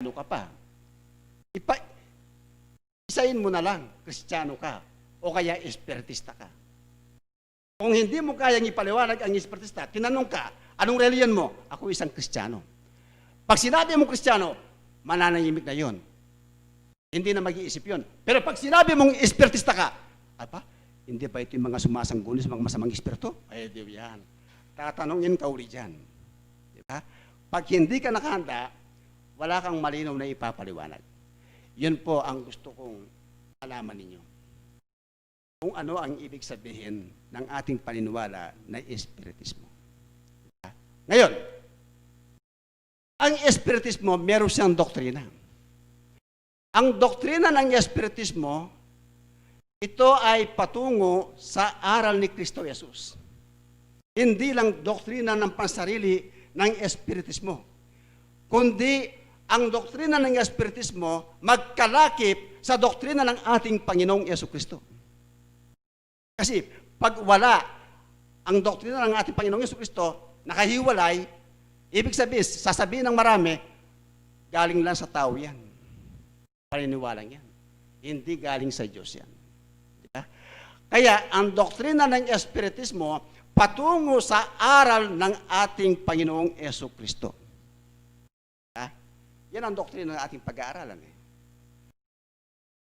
ano ka pa. Isayin mo na lang, Kristiyano ka, o kaya espiritista ka. Kung hindi mo kayang ipaliwanag ang espiritista, tinanong ka, anong reliyon mo? Ako isang Kristiyano. Pag sinabi mo Kristiyano, mananahimik na yon. Hindi na mag-iisip yon. Pero pag sinabi mong espiritista ka, hindi ba ito yung mga sumasangguni sa mga masamang espiritu? Ay, di yan. Tatanungin ka uli dyan. Diba? Pag hindi ka nakahanda, wala kang malinaw na ipapaliwanag. Yun po ang gusto kong alaman ninyo. Kung ano ang ibig sabihin ng ating paniniwala na espiritismo. Diba? Ngayon, ang espiritismo, meron siyang doktrina. Ang doktrina ng espiritismo, ito ay patungo sa aral ni Kristo Jesus. Hindi lang doktrina ng pansarili ng espiritismo, kundi ang doktrina ng espiritismo magkalakip sa doktrina ng ating Panginoong Jesucristo. Kasi pag wala ang doktrina ng ating Panginoong Jesucristo, nakahiwalay, ibig sabihin, sasabihin ng marami, galing lang sa tao yan. Paniniwalang yan. Hindi galing sa Diyos yan. Diba? Kaya ang doktrina ng espiritismo patungo sa aral ng ating Panginoong Jesucristo. Diba? Yan ang doktrina ng ating pag-aaralan.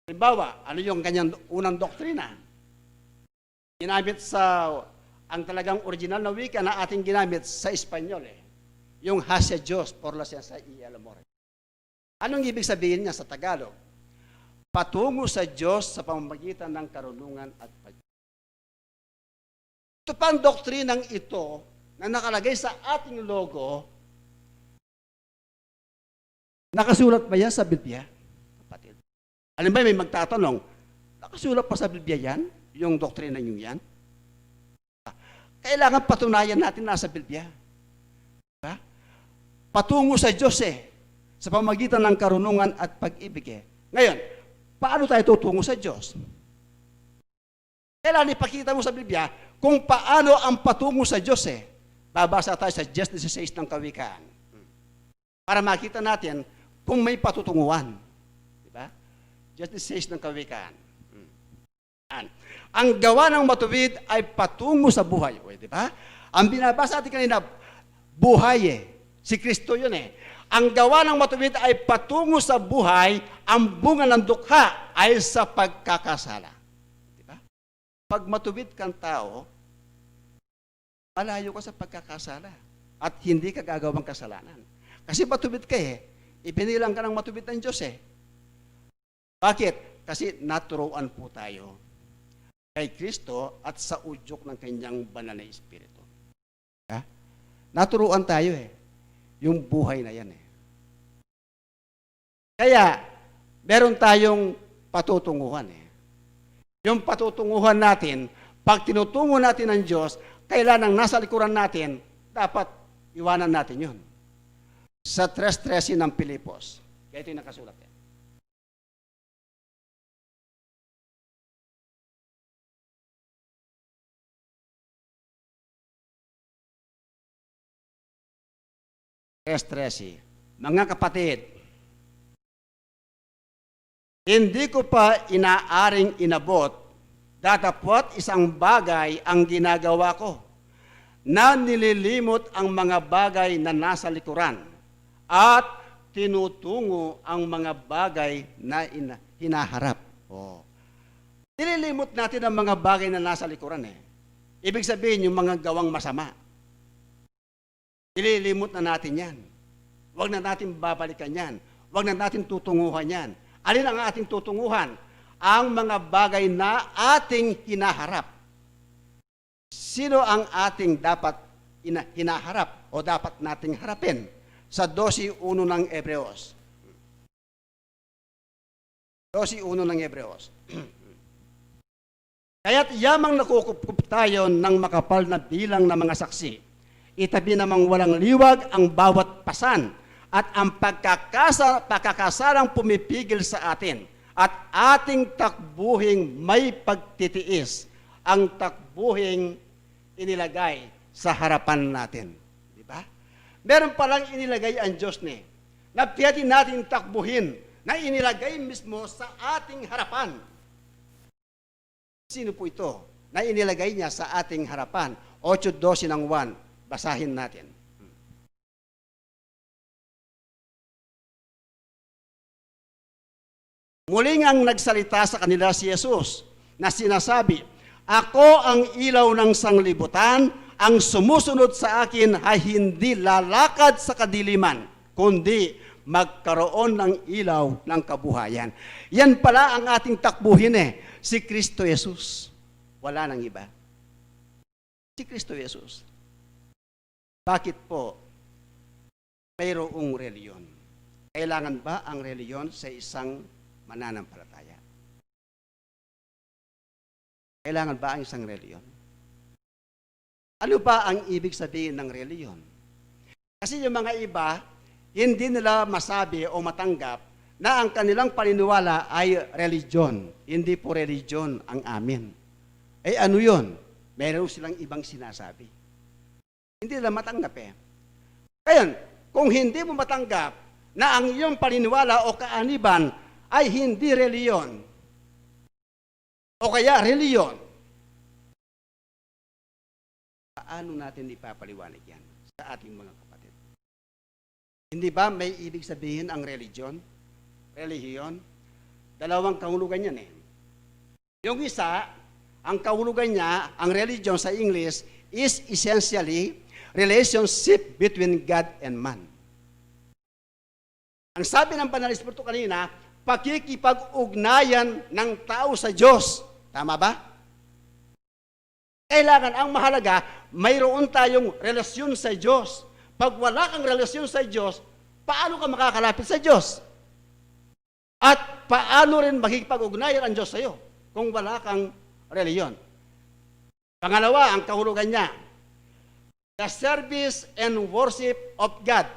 Halimbawa, ano yung kanyang unang doktrina? Ginamit sa, ang talagang original na wika na ating ginamit sa Espanyol. Yung hacia Diyos por la ciencia y el amor. Anong ibig sabihin niya sa Tagalog? Patungo sa Diyos sa pamamagitan ng karunungan at pag. Ito pang doktrinang ito na nakalagay sa ating logo, nakasulat ba yan sa Biblia? Kapatid. Alam ba, may magtatanong, nakasulat pa sa Biblia yan? Yung doktrina nyo yan? Kailangan patunayan natin nasa Biblia. Diba? Patungo sa Diyos sa pamamagitan ng karunungan at pag-ibig. Ngayon, paano tayo tutungo sa Diyos? Kailangan ipakita mo sa Biblia kung paano ang patungo sa Diyos. Babasa tayo sa Just 16 ng Kawikaan. Para makita natin kung may patutunguhan. Diba? Just 16 ng Kawikaan. Ang gawa ng matuwid ay patungo sa buhay. Diba? Ang binabasa natin kanina, buhay Si Kristo yun Ang gawa ng matuwid ay patungo sa buhay, ang bunga ng dukha ay sa pagkakasala. Diba? Pag matuwid kang tao, malayo ka sa pagkakasala at hindi ka gagawang kasalanan. Kasi matuwid ka ipinilang ka ng matuwid ng Diyos Bakit? Kasi naturuan po tayo kay Kristo at sa udyok ng kanyang banal na Espiritu. Naturuan tayo yung buhay na yan Kaya, meron tayong patutunguhan Yung patutunguhan natin, pag tinutungo natin ng Diyos, kailanang nasa likuran natin, dapat iwanan natin yun. Sa 3:13 ng Pilipos. Kaya ito yung nakasulat Mga kapatid, hindi ko pa inaaring inabot, datapwat isang bagay ang ginagawa ko, na nililimot ang mga bagay na nasa likuran, at tinutungo ang mga bagay na hinaharap. Nililimot natin ang mga bagay na nasa likuran Ibig sabihin, yung mga gawang masama. Ililimot na natin yan. Huwag na natin babalikan yan. Huwag na natin tutunguhan yan. Alin ang ating tutunguhan? Ang mga bagay na ating hinaharap. Sino ang ating dapat hinaharap o dapat nating harapin? Sa 12:1 ng Hebreos. 12:1 ng Hebreos. Kaya't yamang nakukup tayo ng makapal na bilang ng mga saksi. Itabi namang walang liwag ang bawat pasan at ang pagkakasalang pumipigil sa atin at ating takbuhing may pagtitiis, ang takbuhing inilagay sa harapan natin. Di ba? Meron palang inilagay ang Diyos na pwede natin takbuhin na inilagay mismo sa ating harapan. Sino po ito na inilagay niya sa ating harapan? 8:12 ng 1. Basahin natin. Muling ang nagsalita sa kanila si Jesus na sinasabi, "Ako ang ilaw ng sanglibutan, ang sumusunod sa akin ay hindi lalakad sa kadiliman, kundi magkaroon ng ilaw ng kabuhayan." Yan pala ang ating takbuhin si Kristo Jesus. Wala nang iba. Si Kristo Jesus. Bakit po mayroong reliyon? Kailangan ba ang reliyon sa isang mananampalataya? Kailangan ba ang isang reliyon? Ano ba ang ibig sabihin ng reliyon? Kasi yung mga iba, hindi nila masabi o matanggap na ang kanilang paniniwala ay religion. Hindi po religion ang amin. Ano yun? Meron silang ibang sinasabi. Hindi nila matanggap Ngayon, kung hindi mo matanggap na ang iyong paniniwala o kaaniban ay hindi reliyon, o kaya reliyon, paano natin ipapaliwanag yan sa ating mga kapatid? Hindi ba may ibig sabihin ang religion? Relihiyon? Dalawang kahulugan yan Yung isa, ang kahulugan niya, ang religion sa English, is essentially relationship between God and man. Ang sabi ng Banal na Espiritu kanina, pakikipag-ugnayan ng tao sa Diyos. Tama ba? Kailangan, ang mahalaga, mayroon tayong relasyon sa Diyos. Pag wala kang relasyon sa Diyos, paano ka makakalapit sa Diyos? At paano rin makikipag-ugnayan ang Diyos sa iyo kung wala kang reliyon? Pangalawa, ang kahulugan niya, the service and worship of God.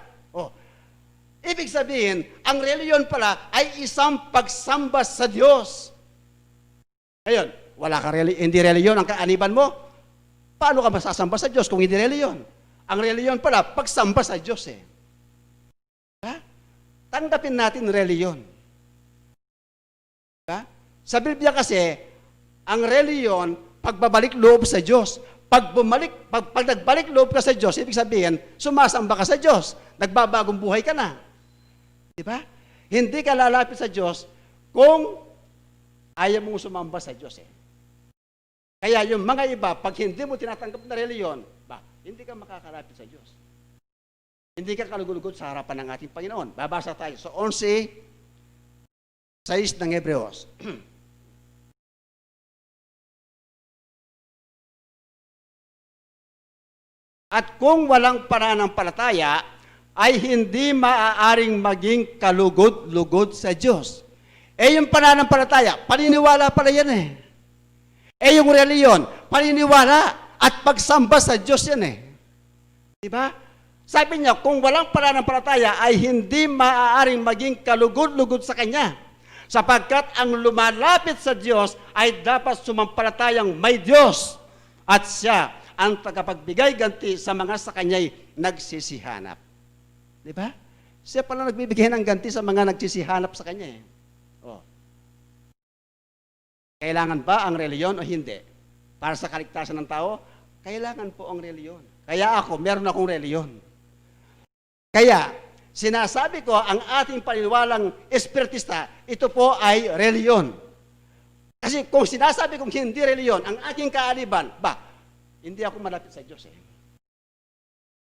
Ibig sabihin, ang reliyon pala ay isang pagsamba sa Diyos. Ngayon, wala ka hindi reliyon ang kaaniban mo, paano ka masasamba sa Diyos kung hindi reliyon? Ang reliyon pala, pagsamba sa Diyos Tanggapin natin reliyon. Sa Biblia kasi, ang reliyon, pagbabalik loob sa Diyos. Pag nagbalik loob ka sa Diyos, ibig sabihin, sumasamba ka sa Diyos. Nagbabagong buhay ka na. Diba? Hindi ka lalapit sa Diyos kung ayaw mong sumamba sa Diyos Kaya yung mga iba, pag hindi mo tinatanggap na reliyon, hindi ka makakalapit sa Diyos. Hindi ka kalugulugod sa harapan ng ating Panginoon. Babasa tayo. So, 11:6 ng Hebreos. At kung walang pananampalataya, ay hindi maaaring maging kalugod-lugod sa Diyos. Yung pananampalataya, paniniwala pala yan yung reliyon, paniniwala at pagsamba sa Diyos yan Diba? Sabi niya, kung walang pananampalataya, ay hindi maaaring maging kalugod-lugod sa Kanya. Sapagkat ang lumalapit sa Diyos ay dapat sumampalatayang may Diyos at siya ang tagapagbigay ganti sa mga sa Kanya'y nagsisihanap. Diba? Siya pala nagbibigay ng ganti sa mga nagsisihanap sa Kanya Kailangan ba ang reliyon o hindi? Para sa kaligtasan ng tao, kailangan po ang reliyon. Kaya ako, meron akong reliyon. Kaya, sinasabi ko, ang ating paniniwalang espiritista, ito po ay reliyon. Kasi kung sinasabi kong hindi reliyon, ang aking kaaliban, hindi ako malapit sa Diyos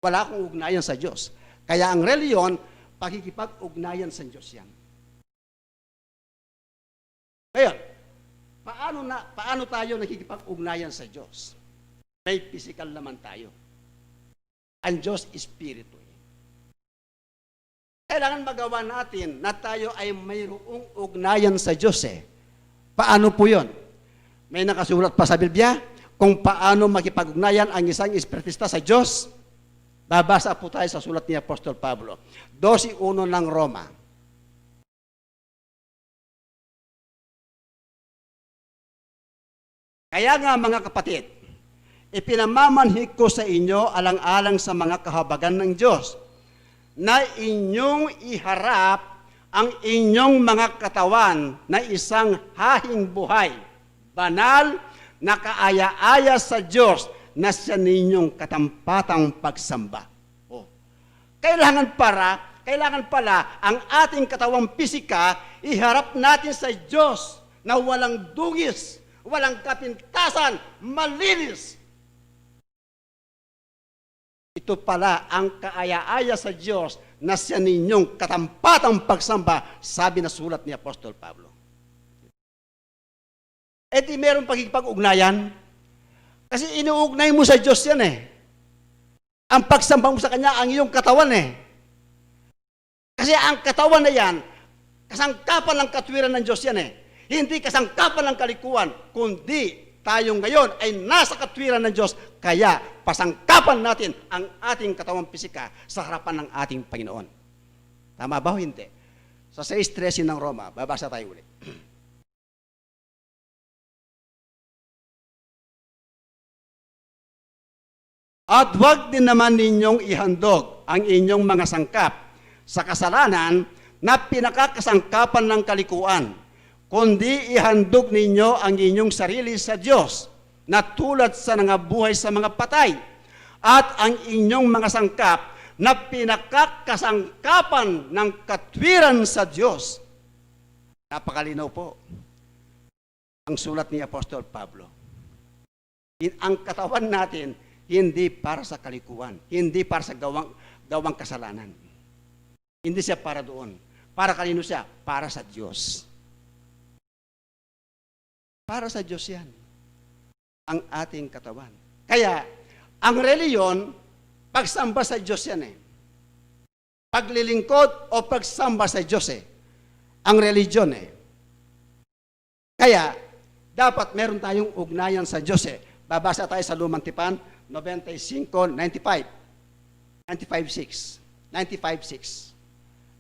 Wala akong ugnayan sa Diyos. Kaya ang reliyon, pakikipag-ugnayan sa Diyos yan. Ngayon, paano tayo nakikipag-ugnayan sa Diyos? May physical naman tayo. Ang Diyos Espiritu. Kailangan magawa natin na tayo ay mayroong ugnayan sa Diyos Paano po yun? May nakasulat pa sa Biblia kung paano makipag-ugnayan ang isang espiritista sa Diyos. Babasa po tayo sa sulat ni Apostol Pablo. 12:1 ng Roma. Kaya nga mga kapatid, ipinamamanhik ko sa inyo alang-alang sa mga kahabagan ng Diyos na inyong iharap ang inyong mga katawan na isang hahing buhay, banal, na kaaya-aya sa Diyos na sa ninyong katampatang pagsamba. Oh. Kailangan pala ang ating katawang pisika iharap natin sa Diyos na walang dugis, walang kapintasan, malinis. Ito pala ang kaaya-aya sa Diyos na sa ninyong katampatang pagsamba, sabi na sulat ni Apostol Pablo. E di meron pagkikipag-ugnayan. Kasi inuugnay mo sa Diyos yan eh. Ang pagsamba mo sa Kanya, ang iyong katawan eh. Kasi ang katawan na yan, kasangkapan ng katwiran ng Diyos yan eh. Hindi kasangkapan ng kalikuan, kundi tayo ngayon ay nasa katwiran ng Diyos, kaya pasangkapan natin ang ating katawang pisika sa harapan ng ating Panginoon. Tama ba o hindi? Sa 6:13 ng Roma, babasa tayo ulit. At huwag din naman ninyong ihandog ang inyong mga sangkap sa kasalanan na pinakakasangkapan ng kalikuan, kundi ihandog ninyo ang inyong sarili sa Diyos na tulad sa nangabuhay sa mga patay, at ang inyong mga sangkap na pinakakasangkapan ng katwiran sa Diyos. Napakalinaw po ang sulat ni Apostol Pablo. Ang katawan natin hindi para sa kalikuan, hindi para sa gawang kasalanan. Hindi siya para doon. Para kanino siya? Para sa Diyos. Para sa Diyos yan. Ang ating katawan. Kaya, ang reliyon, pagsamba sa Diyos yan eh. Paglilingkod o pagsamba sa Diyos eh. Ang reliyon eh. Kaya, dapat meron tayong ugnayan sa Diyos eh. Babasa tayo sa Lumang Tipan, 95:6.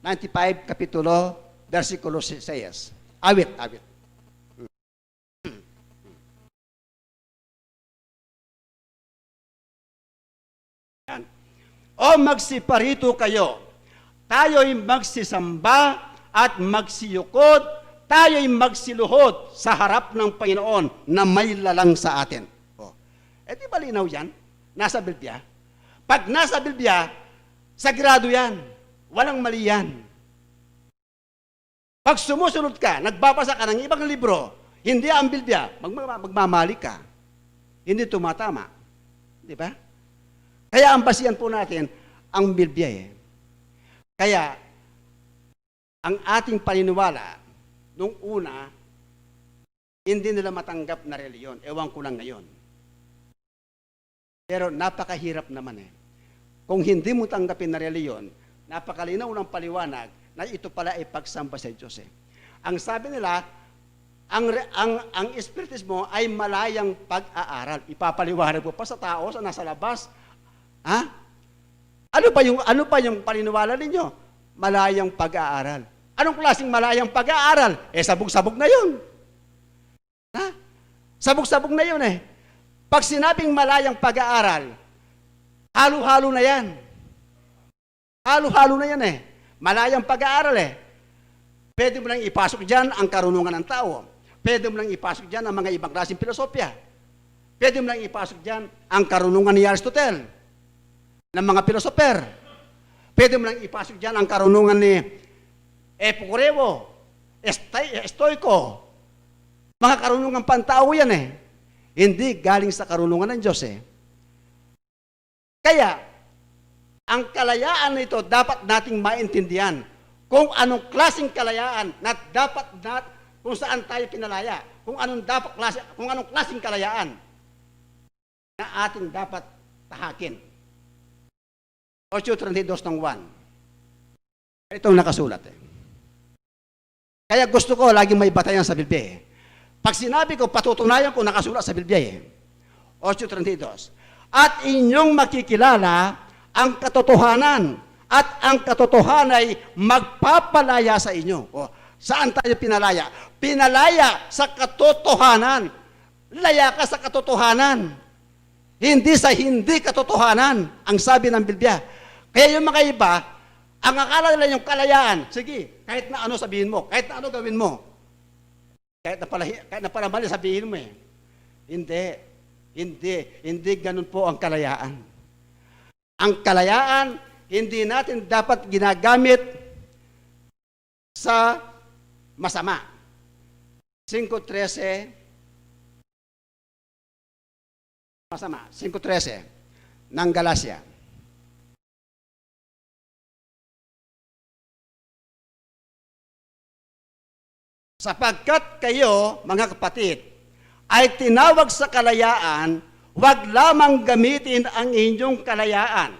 95 kapitulo, versikulo 6. Awit. Yan. O magsiparito kayo, tayo'y magsisamba at magsiyukod, tayo'y magsiluhod sa harap ng Panginoon na may lalang sa atin. Eh di malinaw yan? Nasa Biblia. Pag nasa Biblia, sagrado yan. Walang mali yan. Pag sumusunod ka, nagbabasa ka ng ibang libro, hindi ang Biblia, magmamali ka. Hindi tumatama. Di ba? Kaya ang basihan po natin, ang Biblia eh. Kaya, ang ating paniniwala, nung una, hindi nila matanggap na reliyon. Ewan ko lang ngayon. Pero napakahirap naman eh. Kung hindi mo tanggapin na reliyon, napakalinaw ng paliwanag na ito pala ay pagsamba sa Diyos eh. Ang sabi nila, ang espiritismo ay malayang pag-aaral. Ipapaliwanag mo pa sa tao sa nasa labas. Ha? Ano pa yung paniniwala ninyo? Malayang pag-aaral. Anong klaseng malayang pag-aaral? Eh sabog-sabog na yun. Ha? Sabog-sabog na yun eh. Pag sinabing malayang pag-aaral, halo-halo na yan. Halo-halo na yan eh. Malayang pag-aaral eh. Pwede mo lang ipasok dyan ang karunungan ng tao. Pwede mo lang ipasok dyan ang mga ibang klaseng filosofya. Pwede mo lang ipasok dyan ang karunungan ni Aristotle, ng mga filosofer. Pwede mo lang ipasok dyan ang karunungan ni Epicureo, Stoico. Mga karunungan pantao yan eh. Hindi galing sa karunungan ng Diyos eh. Kaya, ang kalayaan nito dapat nating maintindihan kung anong klaseng kalayaan na dapat kung saan tayo pinalaya, kung anong klaseng kalayaan na ating dapat tahakin. 8:32 ng 1. Ito ang nakasulat eh. Kaya gusto ko laging may batayan sa Biblia eh. Pag sinabi ko, patutunayan ko nakasulat sa Biblia eh. 8:32. At inyong makikilala ang katotohanan, at ang katotohanan ay magpapalaya sa inyo. O, saan tayo pinalaya? Pinalaya sa katotohanan. Laya ka sa katotohanan. Hindi sa hindi katotohanan, ang sabi ng Biblia. Kaya yung mga iba, Ang akala nila yung kalayaan, sige, kahit na ano sabihin mo, kahit na ano gawin mo. Kahit na pala mali sabihin mo eh. Hindi ganun po ang kalayaan. Ang kalayaan, hindi natin dapat ginagamit sa masama. 5:13, masama, 5:13 ng Galacia. Sapagkat kayo, mga kapatid, ay tinawag sa kalayaan, huwag lamang gamitin ang inyong kalayaan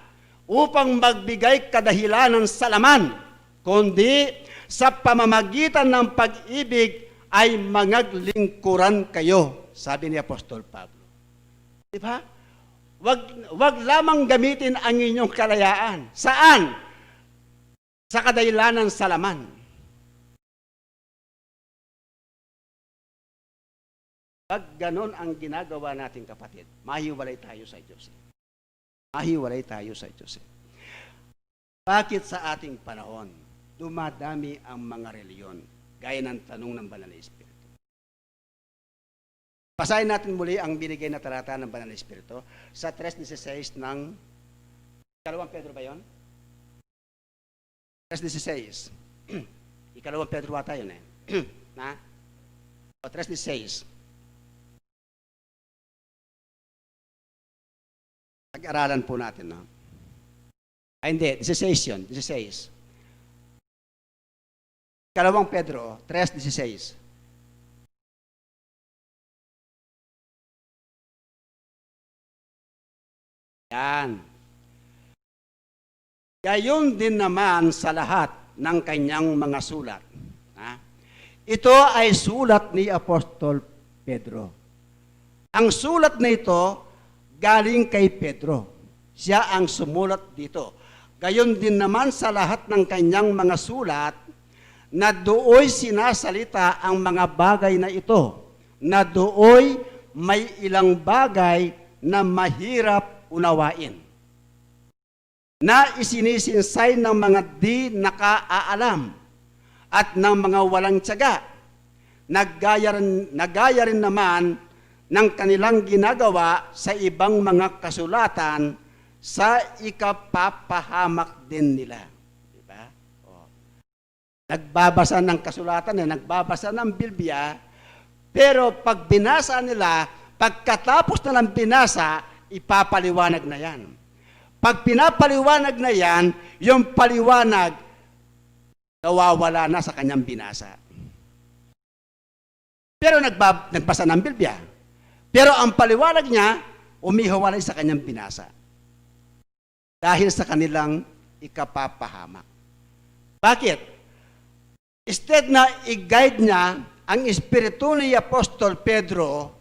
upang magbigay kadahilanan sa laman, kundi sa pamamagitan ng pag-ibig ay mangaglingkuran kayo, sabi ni Apostol Pablo. Di ba? Huwag lamang gamitin ang inyong kalayaan. Saan? Sa kadahilanan sa laman. Pag ganon ang ginagawa natin, kapatid, mahiwalay tayo sa Diyos. Mahiwalay tayo sa Diyos. Bakit sa ating panahon, dumadami ang mga reliyon, gaya ng tanong ng Banal na Espiritu? Basahin natin muli ang binigay na talata ng Banal na Espiritu sa 3:16 ng 2 Pedro ba yun? 3:16. 2 Pedro ata yun eh. Na? O 3:16. Pag-aralan po natin, no? Ay, hindi. 16 yun. 16. 2 Pedro, 3:16. Yan. Gayon din naman sa lahat ng kanyang mga sulat. Ha? Ito ay sulat ni Apostol Pedro. Ang sulat na ito, galing kay Pedro. Siya ang sumulat dito. Gayon din naman sa lahat ng kanyang mga sulat, na dooy sinasalita ang mga bagay na ito, na dooy may ilang bagay na mahirap unawain, na isinisinsay ng mga di nakaalam at ng mga walang tiyaga. Nagaya rin naman ng kanilang ginagawa sa ibang mga kasulatan sa ikapapahamak din nila. Diba? O. Nagbabasa ng kasulatan, nagbabasa ng Biblia, pero pag binasa nila, pagkatapos na lang binasa, ipapaliwanag na yan. Pag pinapaliwanag na yan, yung paliwanag, nawawala na sa kanyang binasa. Pero nagbasa ng Biblia. Pero ang paliwanag niya, umihiwalay sa kanyang binasa. Dahil sa kanilang ikapapahamak. Bakit? Instead na i-guide niya ang espiritu ni Apostol Pedro,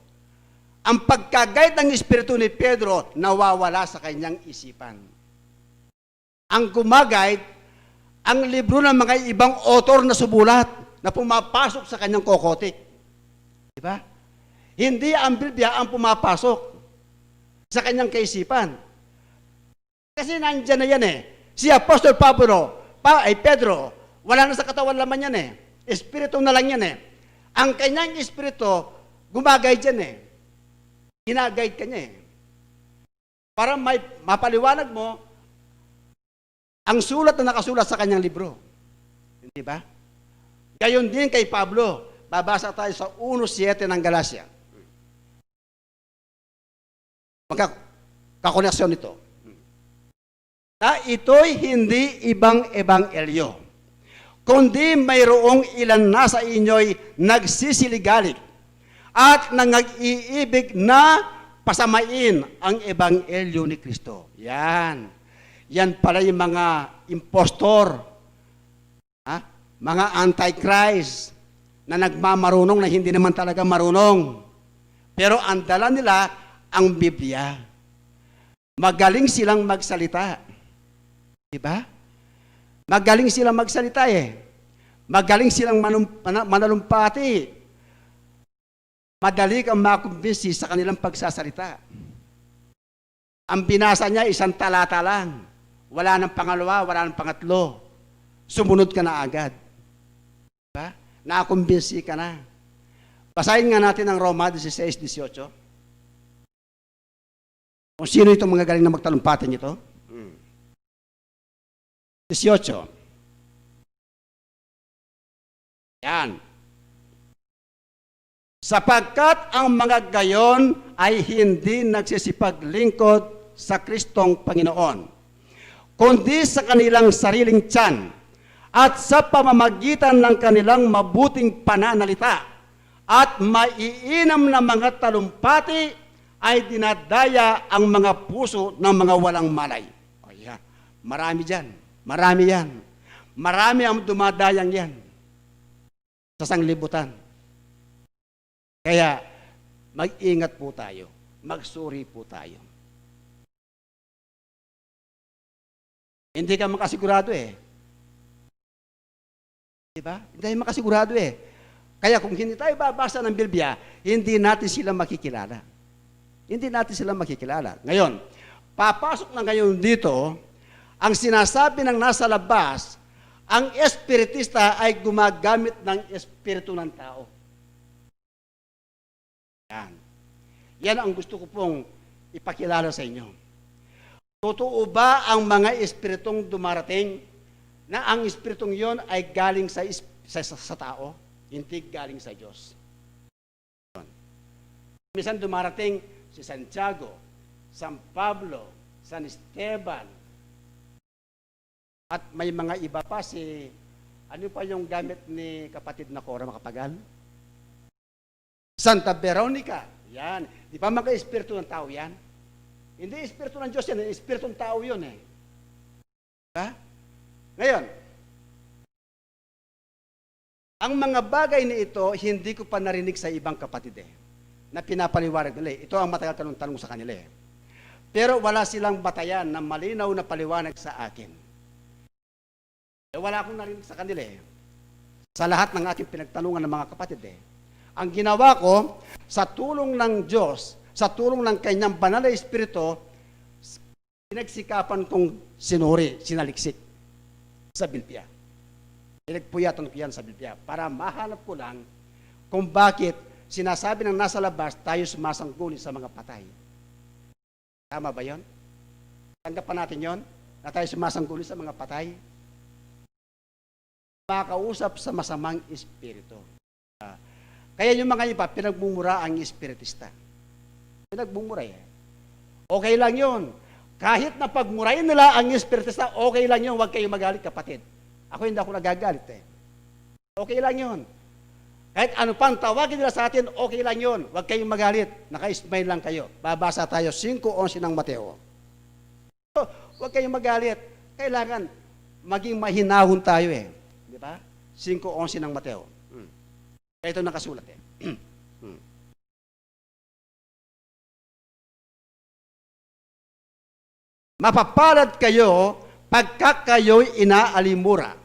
ang pagka-guide ng espiritu ni Pedro, nawawala sa kanyang isipan. Ang gumaguide, ang libro ng mga ibang author na sumulat, na pumapasok sa kanyang kokotik. Diba? Hindi ang Biblia ang pumapasok sa kanyang kaisipan. Kasi nandyan na yan eh. Si Apostol Pedro, wala na sa katawan laman yan eh. Espiritu na lang yan eh. Ang kanyang espiritu, gumagay dyan eh. Ginaguide ka niya eh. Para mapaliwanag mo ang sulat na nakasulat sa kanyang libro. Hindi ba? Gayon din kay Pablo. Babasa tayo sa 1:7 ng Galacia. Magkakakoneksyon nito. Na ito'y hindi ibang ebanghelyo, kundi mayroong ilan na sa inyo'y nagsisiligalig at nang-iibig na pasamain ang ebanghelyo ni Kristo. Yan. Yan pala yung mga impostor, mga antichrist, na nagmamarunong na hindi naman talaga marunong. Pero ang dala nila, ang Biblia. Magaling silang magsalita. Diba? Magaling silang magsalita eh. Magaling silang manalumpati. Madali kang makumbinsi sa kanilang pagsasalita. Ang binasa niya, isang talata lang. Wala ng pangalawa, wala ng pangatlo. sumunod ka na agad. Diba? Nakakumbinsi ka na. Basahin nga natin ang Roma 16:18. Kung sino itong mga galing na magtalumpatin ito? 18. Yan. Sapagkat ang mga gayon ay hindi nagsisipaglingkod sa Kristong Panginoon, kundi sa kanilang sariling tiyan at sa pamamagitan ng kanilang mabuting pananalita at maiinam na mga talumpati ay dinadaya ang mga puso ng mga walang malay. O yan. Marami dyan. Marami yan. Marami ang dumadayang yan sa sanglibutan. Kaya, mag-ingat po tayo. Magsuri po tayo. Hindi ka makasigurado eh. Diba? Hindi tayo makasigurado eh. Kaya kung hindi tayo babasa ng Biblia, hindi natin sila makikilala. Hindi natin sila makikilala. Ngayon, papasok na ngayon dito, ang sinasabi ng nasa labas, ang espiritista ay gumagamit ng espiritu ng tao. Yan. Yan ang gusto ko pong ipakilala sa inyo. Totoo ba ang mga espiritong dumarating na ang espiritong yon ay galing sa tao, hindi galing sa Diyos? Minsan dumarating si Santiago, San Pablo, San Esteban, at may mga iba pa ano pa yung gamit ni kapatid na Cora Macapagal? Santa Veronica, yan. Di ba mga espiritu ng tao yan? Hindi espiritu ng Diyos yan, espiritu ng tao yun eh. Diba? Ngayon, ang mga bagay na ito, hindi ko pa narinig sa ibang kapatid eh, na pinapaliwanag nila eh. Ito ang matagal tanong sa kanila eh. Pero wala silang batayan na malinaw na paliwanag sa akin. Wala akong narinig sa kanila eh. Sa lahat ng aking pinagtanungan ng mga kapatid eh. Ang ginawa ko, sa tulong ng Diyos, sa tulong ng kanyang banal na espiritu, pinagsikapan kong sinuri, sinaliksik sa Biblia. Pinagpuyatan ko yan sa Biblia para mahanap ko lang kung bakit sinasabi ng nasa labas tayo sumasangguni sa mga patay. Tama ba yon? Tanggap natin yon na tayo sumasangguni sa mga patay? Makausap sa masamang espiritu. Kaya yung mga iba, pinagmumura ang espiritista. Pinagmumura eh. Okay lang yun. Kahit na pagmurahin nila ang espiritista, okay lang yun. Huwag kayong magalit, kapatid. Ako hindi ako nagagalit eh. Okay lang yun. Kahit ano pang tawagin nila sa atin, okay lang yun. Huwag kayong magalit. Naka-smile lang kayo. Babasa tayo 5:11 ng Mateo. So, huwag kayong magalit. Kailangan maging mahinahon tayo eh. Di ba? 5:11 ng Mateo. Ito nakasulat eh. Mapapalad kayo pagka kayo'y inaalimura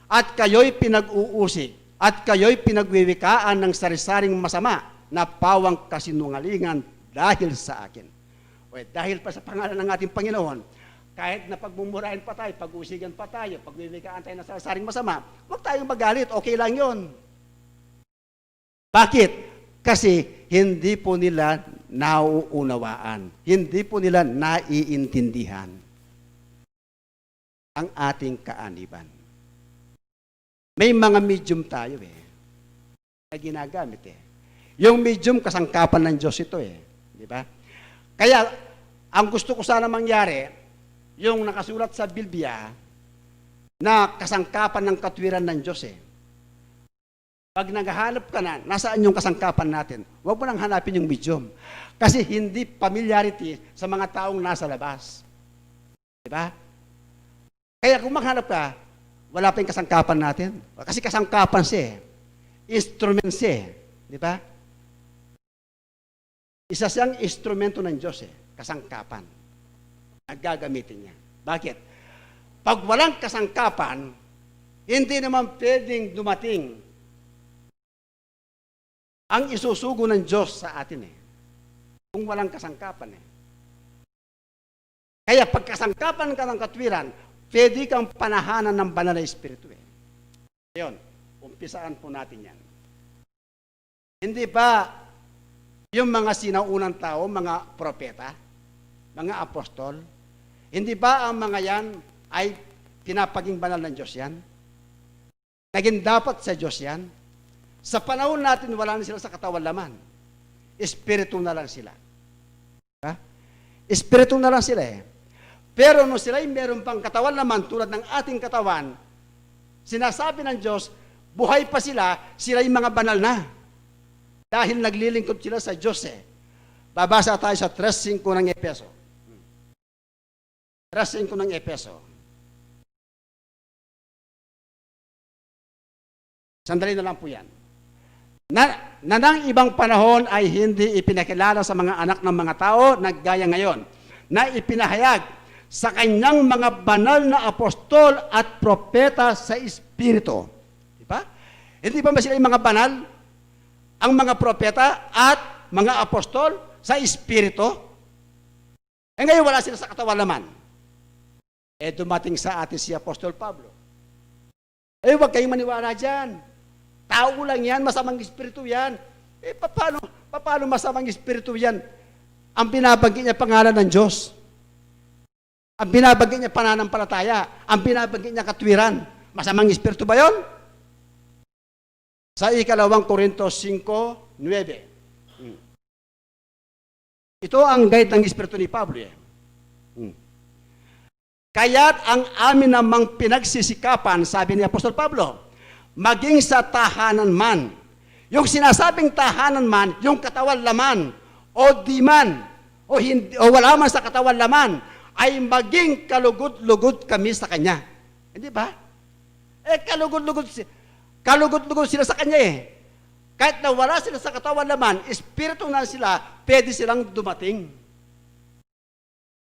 at kayo'y pinag-uusig at kayo'y pinagwiwikaan ng sari-saring masama na pawang kasinungalingan dahil sa akin. O dahil pa sa pangalan ng ating Panginoon, kahit na pagmumurahin pa tayo, pag-usigan pa tayo, pagwiwikaan tayo ng sari-saring masama, huwag tayong magalit, okay lang yun. Bakit? Kasi hindi po nila nauunawaan. Hindi po nila naiintindihan ang ating kaaniban. May mga medium tayo eh, na ginagamit eh. Yung medium, kasangkapan ng Diyos ito eh. Di ba? Kaya, ang gusto ko sana mangyari, yung nakasulat sa Biblia, na kasangkapan ng katwiran ng Diyos eh. Pag naghahanap ka na, nasaan yung kasangkapan natin? Huwag mo nang hanapin yung medium. Kasi hindi familiarity sa mga taong nasa labas. Diba? Kaya kung maghanap ka, wala pa yung kasangkapan natin. Kasi kasangkapan siya. Instrument siya. Diba? Isa siyang instrumento ng Diyos eh. Kasangkapan. Naggagamitin niya. Bakit? Pag walang kasangkapan, hindi naman pwedeng dumating ang isusugo ng Diyos sa atin eh. Kung walang kasangkapan eh. Kaya pag kasangkapan ka ng katwiran, pwede kang panahanan ng banal na espiritu eh. Ngayon, umpisaan po natin yan. Hindi ba yung mga sinaunang tao, mga propeta, mga apostol, hindi ba ang mga yan ay pinapaging banal ng Diyos yan? Naging dapat sa Diyos yan? Sa panahon natin, wala na sila sa katawan laman. Espiritu na lang sila. Ha? Espiritu na lang sila eh. Pero nung sila ay meron pang katawan laman tulad ng ating katawan, sinasabi ng Diyos, buhay pa sila, sila yung mga banal na. Dahil naglilingkod sila sa Diyos eh. Babasa tayo sa 3.5 ng Epeso. 3.5 ng Epeso. Sandali na lang po yan. Na ng ibang panahon ay hindi ipinakilala sa mga anak ng mga tao na gaya ngayon, na ipinahayag sa kanyang mga banal na apostol at propeta sa Espiritu. Diba? Hindi ba sila yung mga banal? Ang mga propeta at mga apostol sa Espiritu? Eh ngayon wala sila sa katawan naman. Eh dumating sa atin si Apostol Pablo. Eh huwag kayong maniwala dyan. Tao lang yan, masamang espiritu yan. Eh paano masamang espiritu yan? Ang binabanggit niya pangalan ng Diyos. Ang binabanggit niya pananampalataya. Ang binabanggit niya katwiran. Masamang espiritu ba yon? Sa 2 Korintos 5:9. Ito ang guide ng espiritu ni Pablo. Kaya't ang amin namang pinagsisikapan, sabi ni Apostol Pablo, maging sa tahanan man. Yung sinasabing tahanan man, yung katawan laman, o di man, o wala man sa katawan laman, ay maging kalugod-lugod kami sa Kanya. Hindi ba? Eh, kalugod-lugod sila sa Kanya eh. Kahit na wala sila sa katawan laman, espiritu na sila, pwede silang dumating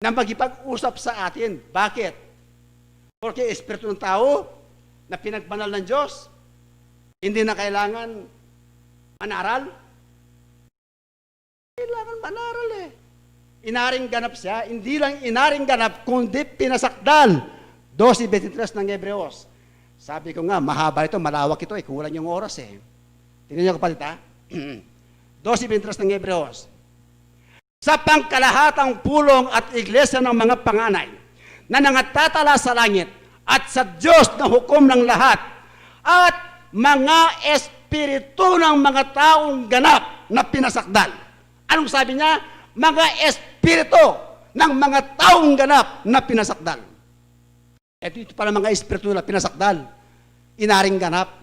na magipag-usap sa atin. Bakit? Porque espiritu ng tao na pinagbanal ng Diyos, hindi na kailangan manaral. Kailangan manaral eh. Inaring ganap siya, hindi lang inaring ganap, kundi pinasakdal. 12:23 ng Hebreos. Sabi ko nga, mahaba ito, malawak ito, kulang yung oras eh. Tingnan niyo kapatid ha. 12:23 ng Hebreos. Sa pangkalahatang pulong at iglesia ng mga panganay na nangatatala sa langit at sa Diyos na hukom ng lahat at mga espiritu ng mga taong ganap na pinasakdal. Anong sabi niya? Mga espiritu ng mga taong ganap na pinasakdal. Ito pala mga espiritu na pinasakdal. Inaring ganap.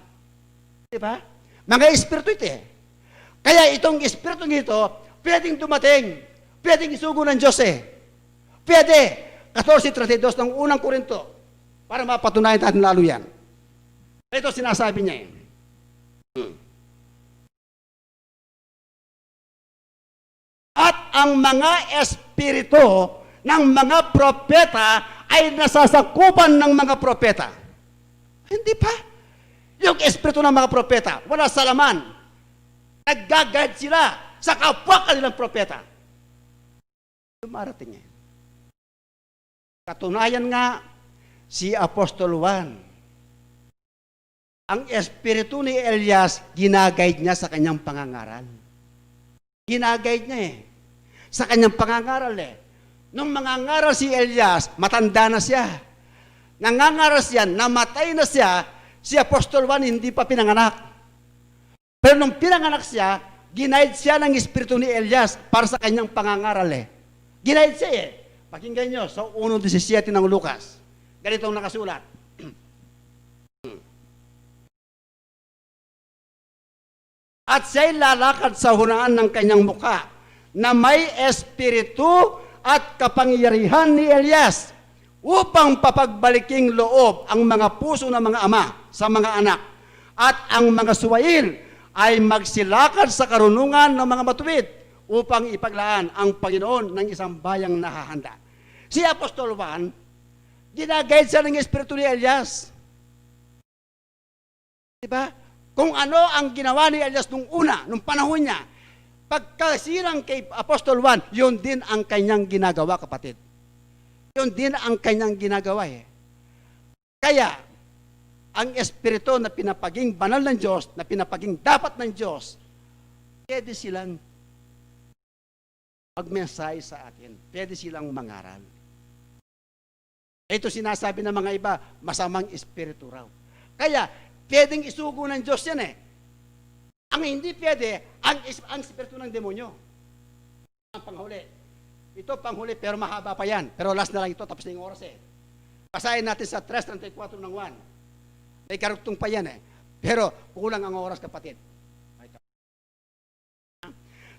Diba? Mga espiritu ito eh. Kaya itong espiritu nito, pwedeng dumating. Pwedeng isugo ng Diyos eh. Pwede. 14:32 ng unang Korinto. Para mapatunayan natin lalo yan. Ito sinasabi niya eh. At ang mga espiritu ng mga propeta ay nasasakupan ng mga propeta. Hindi pa. Yung espiritu ng mga propeta, wala sa laman. Nag-guide sila sa kapwa kanilang propeta. Dumarating eh. Katunayan nga, si Apostol Juan, ang espiritu ni Elias, ginaguide niya sa kanyang pangangaral. Ginaguide niya eh. Sa kanyang pangangaral eh. Nung mangangaral si Elias, matanda na siya. Nangangaral siya, namatay na siya, si Apostol Juan hindi pa pinanganak. Pero nung pinanganak siya, ginaid siya ng espiritu ni Elias para sa kanyang pangangaral eh. Ginaid siya eh. Pakinggan nyo sa 1:17 ng Lucas. Ganito ang nakasulat. At siya'y lalakad sa hunaan ng kanyang mukha na may espiritu at kapangyarihan ni Elias upang papagbaliking loob ang mga puso ng mga ama sa mga anak at ang mga suwail ay magsilakad sa karunungan ng mga matuwid upang ipaglaan ang Panginoon ng isang bayang nahahanda. Si Apostol Juan, ginaguide siya ng espiritu ni Elias. Diba? Kung ano ang ginawa ni Elias nung una, nung panahon niya, pagkasirang kay Apostol Juan, yun din ang kanyang ginagawa, kapatid. Yun din ang kanyang ginagawa eh. Kaya, ang espiritu na pinapaging banal ng Diyos, na pinapaging dapat ng Diyos, pwede silang magmensahe sa atin. Pwede silang mangaral. Ito sinasabi ng mga iba, masamang espiritu raw. Kaya, pwedeng isugo ng Diyos yan eh. Ang hindi pwede, ang espiritu ng demonyo. Ang panghuli. Ito panghuli, pero mahaba pa yan. Pero last na lang ito, tapos na yung oras eh. Basahin natin sa 3:34 ng 1. May karugtong pa yan eh. Pero kulang ang oras, kapatid.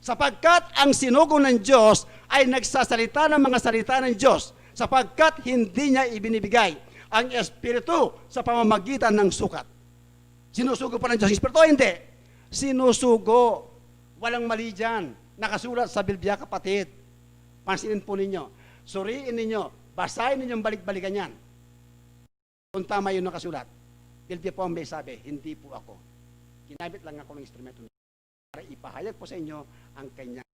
Sapagkat ang sinugo ng Diyos ay nagsasalita ng mga salita ng Diyos, sapagkat hindi niya ibinibigay ang Espiritu sa pamamagitan ng sukat. Sinusugo pa ng Diyos ang Espiritu? Hindi. Sinusugo. Walang mali dyan. Nakasulat sa Biblia, kapatid. Pansinin po ninyo. Suriin ninyo. Basahin ninyong balik-balikan yan. Kung tama yun nakasulat. Biblia po ang may sabi, hindi po ako. Kinabit lang ako ng instrumento para ipahayag po sa inyo ang kanyang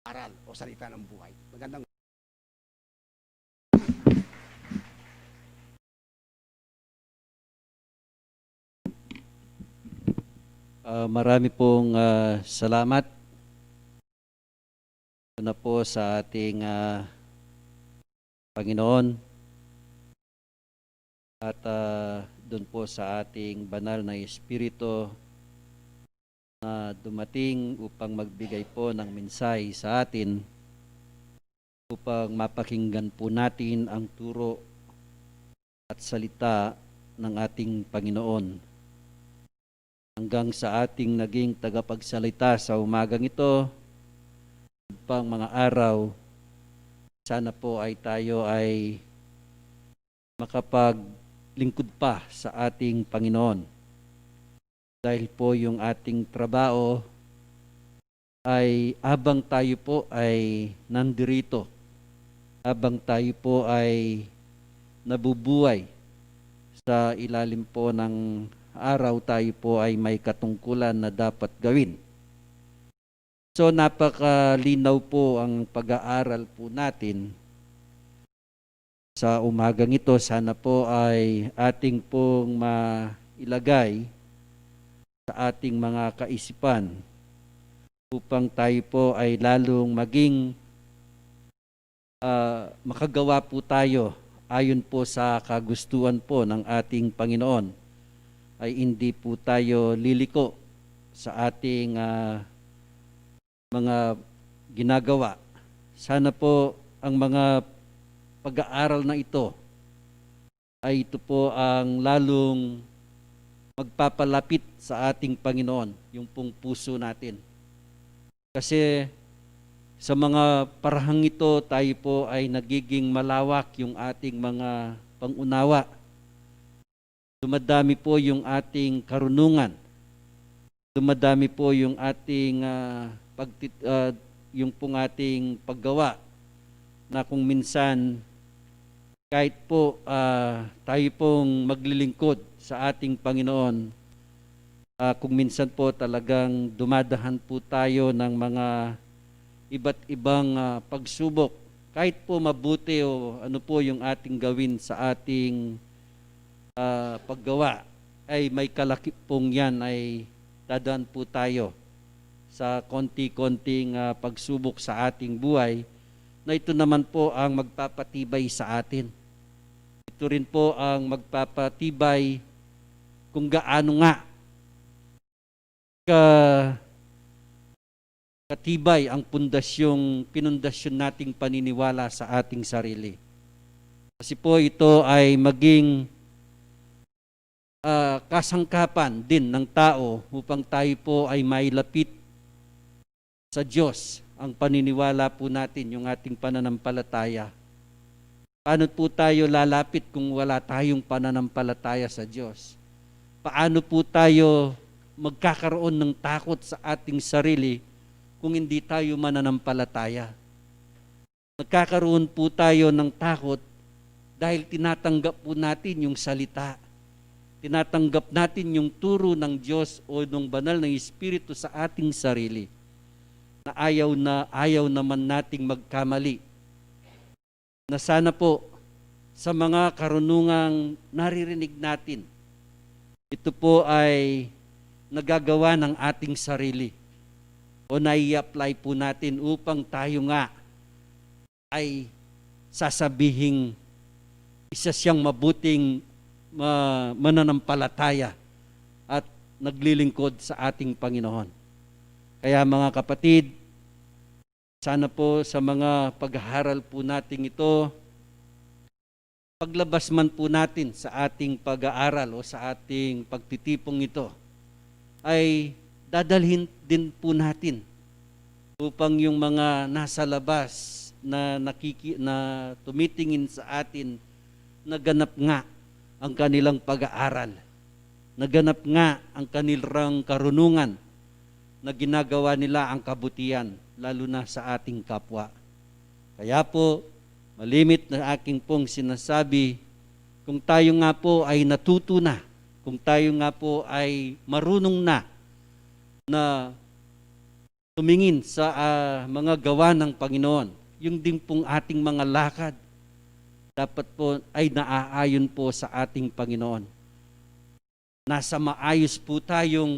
aral o salita ng buhay. Magandang marami pong salamat na po sa ating Panginoon at doon po sa ating banal na Espiritu na dumating upang magbigay po ng mensahe sa atin upang mapakinggan po natin ang turo at salita ng ating Panginoon. Hanggang sa ating naging tagapagsalita sa umagang ito, pang mga araw, sana po ay tayo ay makapaglingkod pa sa ating Panginoon. Dahil po yung ating trabaho ay abang tayo po ay nandirito, abang tayo po ay nabubuhay sa ilalim po ng araw, tayo po ay may katungkulan na dapat gawin. So napakalinaw po ang pag-aaral po natin sa umagang ito. Sana po ay ating pong mailagay sa ating mga kaisipan upang tayo po ay lalong maging makagawa po tayo ayon po sa kagustuhan po ng ating Panginoon, ay hindi po tayo liliko sa ating mga ginagawa. Sana po ang mga pag-aaral na ito ay ito po ang lalong magpapalapit sa ating Panginoon, yung pong puso natin. Kasi sa mga parahang ito, tayo po ay nagiging malawak yung ating mga pangunawa. Dumadami po yung ating karunungan. Dumadami po yung ating yung pong ating paggawa na kung minsan kahit po tayo pong maglilingkod sa ating Panginoon, kung minsan po talagang dumadahan po tayo ng mga iba't ibang pagsubok. Kahit po mabuti o ano po yung ating gawin sa ating paggawa, ay may kalaki pong yan ay dadaan po tayo sa konti-konting pagsubok sa ating buhay, na ito naman po ang magpapatibay sa atin. Ito rin po ang magpapatibay kung gaano nga katibay ang pinundasyon nating paniniwala sa ating sarili. Kasi po ito ay maging kasangkapan din ng tao upang tayo po ay mailapit sa Diyos. Ang paniniwala po natin, yung ating pananampalataya. Paano po tayo lalapit kung wala tayong pananampalataya sa Diyos? Paano po tayo magkakaroon ng takot sa ating sarili kung hindi tayo mananampalataya? Nagkakaroon po tayo ng takot dahil tinatanggap po natin yung salita. Tinatanggap natin yung turo ng Diyos o ng banal ng Espiritu sa ating sarili, na ayaw naman nating magkamali. Na sana po sa mga karunungang naririnig natin, ito po ay nagagawa ng ating sarili o nai-apply po natin upang tayo nga ay sasabihing isa siyang mabuting mananampalataya at naglilingkod sa ating Panginoon. Kaya mga kapatid, sana po sa mga pag-aaral po natin ito, paglabas man po natin sa ating pag-aaral o sa ating pagtitipong ito, ay dadalhin din po natin upang yung mga nasa labas na tumitingin sa atin, naganap nga ang kanilang pag-aaral, naganap nga ang kanilang karunungan, na ginagawa nila ang kabutihan, lalo na sa ating kapwa. Kaya po, malimit na aking pong sinasabi, kung tayo nga po ay natuto na, kung tayo nga po ay marunong na tumingin sa mga gawa ng Panginoon, yung din pong ating mga lakad, dapat po ay naaayon po sa ating Panginoon. Nasa maayos po tayong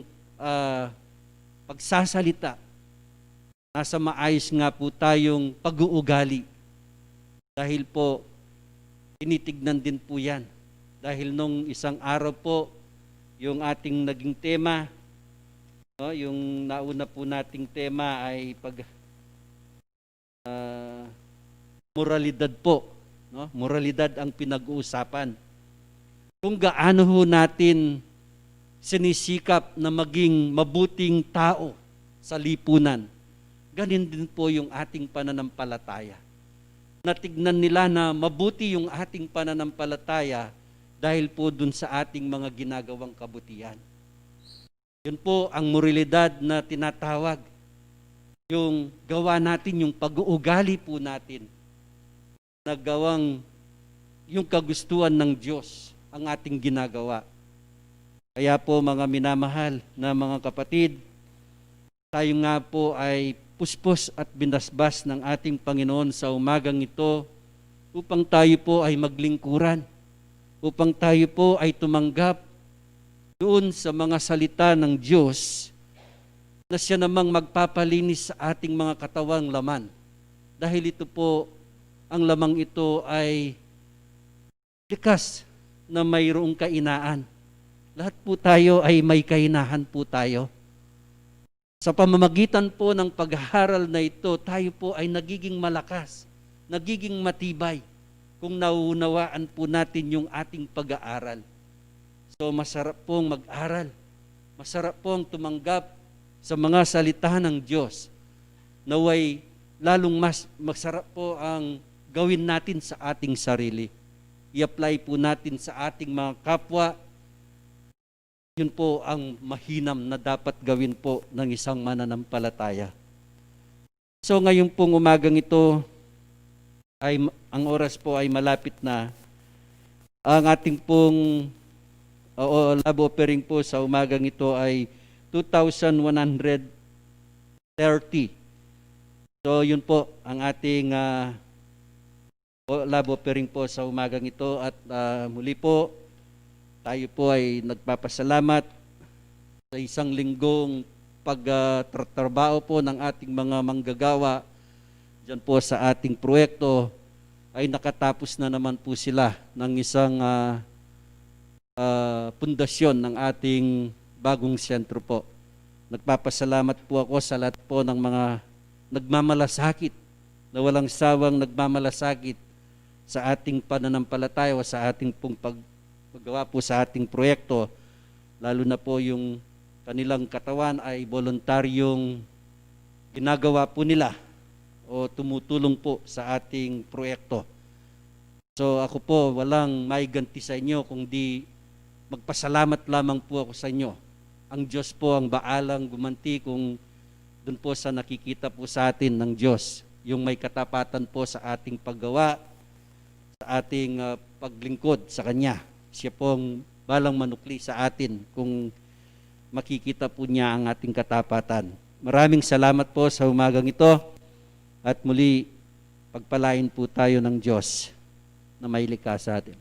pagsasalita, nasa maayos nga po tayong pag-uugali. Dahil po, tinitignan din po yan. Dahil nung isang araw po, yung ating naging tema, no, yung nauna po nating tema ay moralidad po. No? Moralidad ang pinag-uusapan. Kung gaano ho natin sinisikap na maging mabuting tao sa lipunan, ganin din po yung ating pananampalataya. Natignan nila na mabuti yung ating pananampalataya dahil po dun sa ating mga ginagawang kabutihan. Yun po ang moralidad na tinatawag. Yung gawa natin, yung pag-uugali po natin, na gawang yung kagustuhan ng Diyos ang ating ginagawa. Kaya po mga minamahal na mga kapatid, tayo nga po ay puspos at binasbas ng ating Panginoon sa umagang ito upang tayo po ay maglingkuran, upang tayo po ay tumanggap doon sa mga salita ng Diyos na siya namang magpapalinis sa ating mga katawang laman. Dahil ito po, ang lamang ito ay likas na mayroong kainaan. Lahat po tayo ay may kainahan po tayo. Sa pamamagitan po ng pag-aaral na ito, tayo po ay nagiging malakas, nagiging matibay kung nauunawaan po natin yung ating pag-aaral. So masarap pong mag-aral, masarap pong tumanggap sa mga salita ng Diyos. Naway lalong mas masarap po ang gawin natin sa ating sarili. I-apply po natin sa ating mga kapwa. Yun po ang mahinam na dapat gawin po ng isang mananampalataya. So ngayon pong umagang ito, ang oras po ay malapit na. Ang ating pong love offering po sa umagang ito ay 2,130. So yun po ang ating love offering po sa umagang ito. At muli po, tayo po ay nagpapasalamat sa isang linggong pagtatrabaho po ng ating mga manggagawa dyan po sa ating proyekto. Ay nakatapos na naman po sila ng isang pundasyon ng ating bagong sentro po. Nagpapasalamat po ako sa lahat po ng mga nagmamalasakit, na walang sawang nagmamalasakit sa ating pananampalataya o sa ating pong paggawa po sa ating proyekto, lalo na po yung kanilang katawan ay voluntaryong ginagawa po nila o tumutulong po sa ating proyekto. So ako po walang maiganti sa inyo kundi magpasalamat lamang po ako sa inyo. Ang Diyos po ang baalang gumanti kung doon po sa nakikita po sa atin ng Diyos, yung may katapatan po sa ating paggawa, sa ating paglingkod sa Kanya. Siya pong balang manukli sa atin kung makikita po niya ang ating katapatan. Maraming salamat po sa umagang ito at muli pagpalain po tayo ng Diyos na may likha sa atin.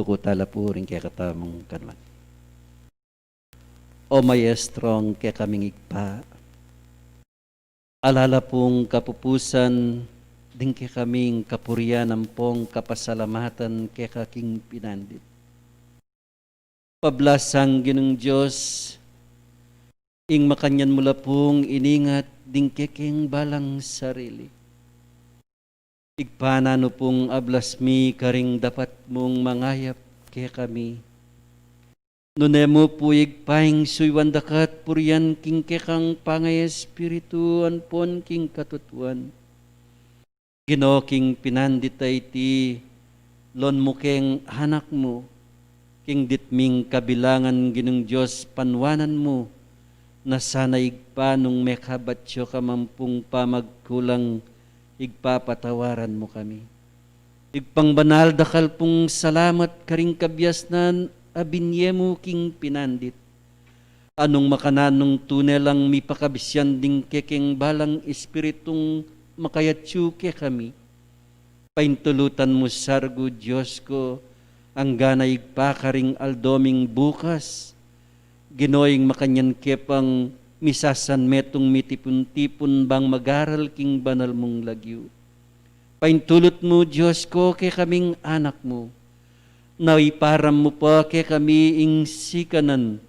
Duko talapurin kaya katamang kanman. O maestrong kaya kaming igpa. Alala pong kapupusan, din kaya kaming kapurian ng pong kapasalamatan kaya kaking pinandit. Pablasang ginong Diyos, ing makanyan mula pong iningat, din keking balang sarili. Igpanano pong ablasmi karing dapat mong mangayap kaya kami. Nunemo po igpaing suywandakat purian king kekang pangay espirituan pon king katutuan. Gino king pinanditay ti lon mo keng hanak mo, king ditming kabilangan ginong Diyos panwanan mo, na sana igpanong mekabatsyo ka mampung pamagkulang igpapatawaran mo kami. Igpangbanal dakal pong salamat karing kabyasnan abinye mo king pinandit. Anong makananong tunelang mipakabisyan ding kekeng balang espiritong makayatsyu ke kami. Paintulutan mo sargo Diyos ko ang gana igpakaring aldoming bukas. Ginoying makanyan kepang misasan metong mitipon-tipon bang magaral king banal mong lagyo. Paintulot mo Diyos ko kay kaming anak mo. Naiparam mo pa kay kami ing sikanan.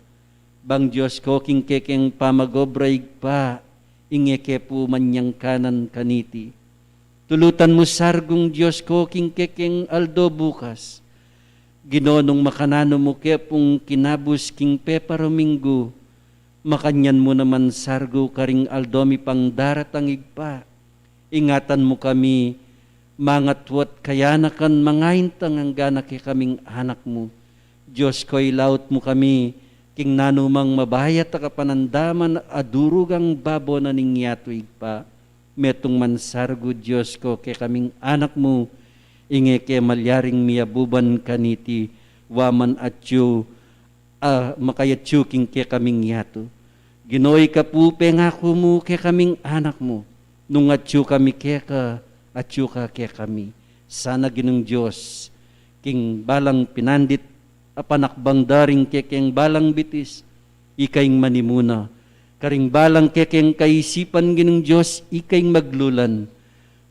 Bang Diyos ko king kekeng pamagobraig pa ingeke po manyang kanan kaniti. Tulutan mo sargong Diyos ko king kekeng aldo bukas. Ginonong makanano mo kepong kinabus king peparominggo. Makanyan mo naman sargo karing aldomi pang daratang igpa. Ingatan mo kami, mangatwat kayanakan mangaintang ang gana kay kaming anak mo. Diyos ko ilaut mo kami, king nanumang mabayat ka panandaman adurugang babo na ningyato igpa. Metong man sargo Diyos ko kay kaming anak mo, inge ke malyaring miyabuban kaniti waman atyo makayatyo king ke kaming yato. Ginoy ka po pengako mo ke kaming anak mo, nung atyo kami ke ka, atyo ka ke kami. Sana ginong Diyos, king balang pinandit, apanakbang daring ke king balang bitis, ikaing manimuna. Karing balang ke king kaisipan ginong Diyos, ikaing maglulan.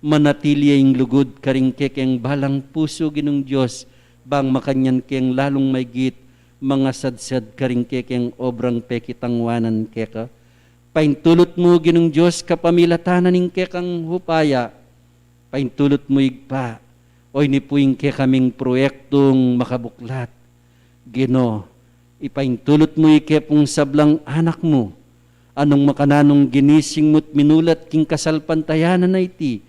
Manatili ang lugod karing ke king balang puso ginong Diyos, bang makanyan keng lalong maygit, mga sadsad karing kekeng obrang pekitangwanan keka. Paintulot mo ginong Diyos kapamilatanan ng kekang hupaya. Paintulot mo igpa. Oy ni puing ke kaming proyektong makabuklat. Gino, ipaintulot mo ikepong sablang anak mo. Anong makananong ginising mo't minulat king kasalpantayanan na iti.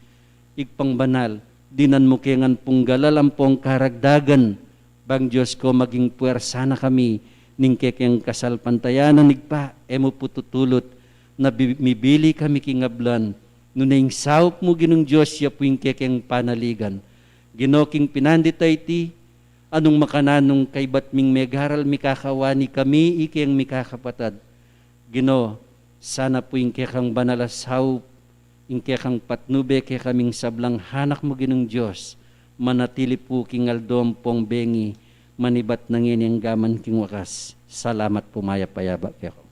Igpang banal, dinan mo kengan pong galalampong karagdagan. Bang Diyos ko maging puwersa na kami ning kekeng kasalpantayanan nigpa emo pututulot na mibili kami kingablan nunaing saup mo ginong Diyos ya puing kekeng panaligan. Ginoking pinandita iti anong makananong kay batming megaral mikakawani kami ikeng mikakapatad. Gino sana puing kekang banalas saup ing kekang patnube ke kaming sablang hanak mo ginong Diyos. Manatili po king aldom pong bengi, manibat nangin ang gaman king wakas. Salamat po maya payaba keko.